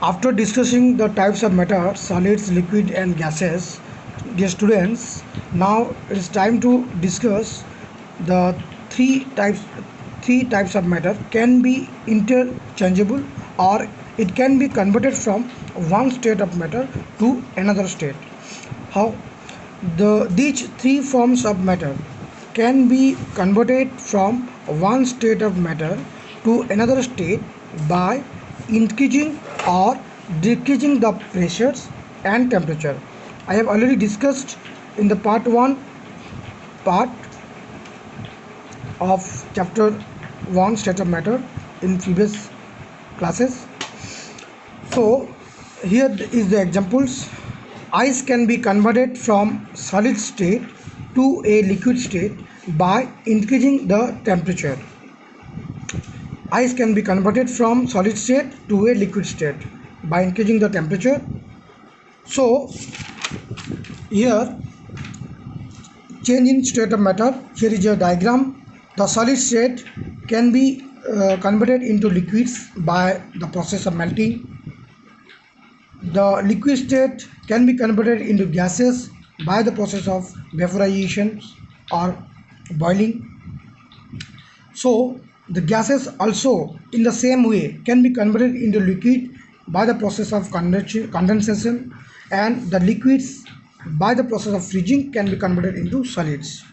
After discussing the types of matter, solids, liquid and gases, dear students, now it is time to discuss the three types three types of matter can be interchangeable or it can be converted from one state of matter to another state. How? These three forms of matter can be converted from one state of matter to another state by increasing or decreasing the pressures and temperature. I have already discussed in the part 1 part of chapter 1 state of matter in previous classes. So here is the examples. Ice can be converted from solid state to a liquid state by increasing the temperature. Ice can be converted from solid state to a liquid state by increasing the temperature. So here, change in state of matter. Here is a diagram. The solid state can be converted into liquids by the process of melting. The liquid state can be converted into gases by the process of vaporization or boiling. So the gases also in the same way can be converted into liquid by the process of condensation, and the liquids by the process of freezing can be converted into solids.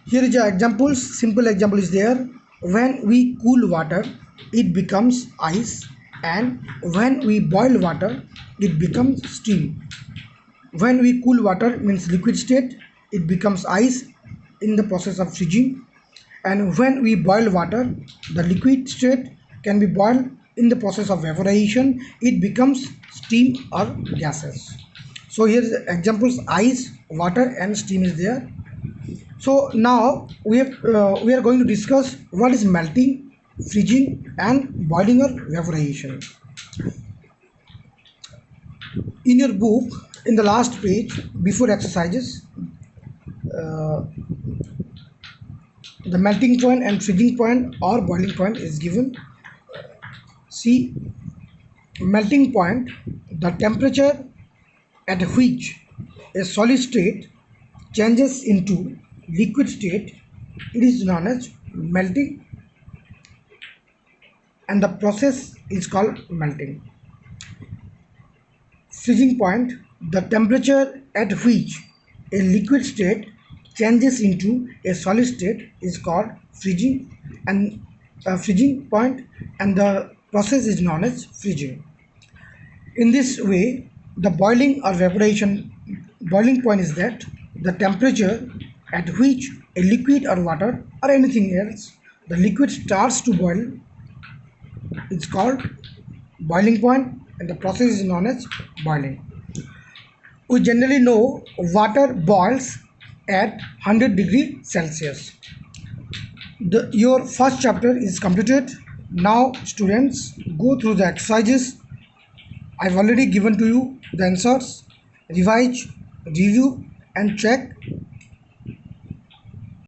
Here is the examples. Simple example is there. When we cool water, it becomes ice, and when we boil water, it becomes steam. When we cool water means liquid state, it becomes ice in the process of freezing, and when we boil water, the liquid state can be boiled in the process of vaporization, it becomes steam or gases. So here is the examples: ice, water and steam is there. So now we are going to discuss what is melting, freezing and boiling or vaporization. In your book, in the last page before exercises, the melting point and freezing point or boiling point is given. See, melting point, the temperature at which a solid state changes into liquid state, it is known as melting, and the process is called melting. Freezing point, the temperature at which a liquid state changes into a solid state is called freezing, and freezing point, and the process is known as freezing. In this way, the boiling or vaporization boiling point is that the temperature at which a liquid or water or anything else, the liquid starts to boil, it's called boiling point, and the process is known as boiling. We generally know water boils at 100 degree Celsius. Your first chapter is completed. Now students, go through the exercises. I've already given to you the answers. Revise, review and check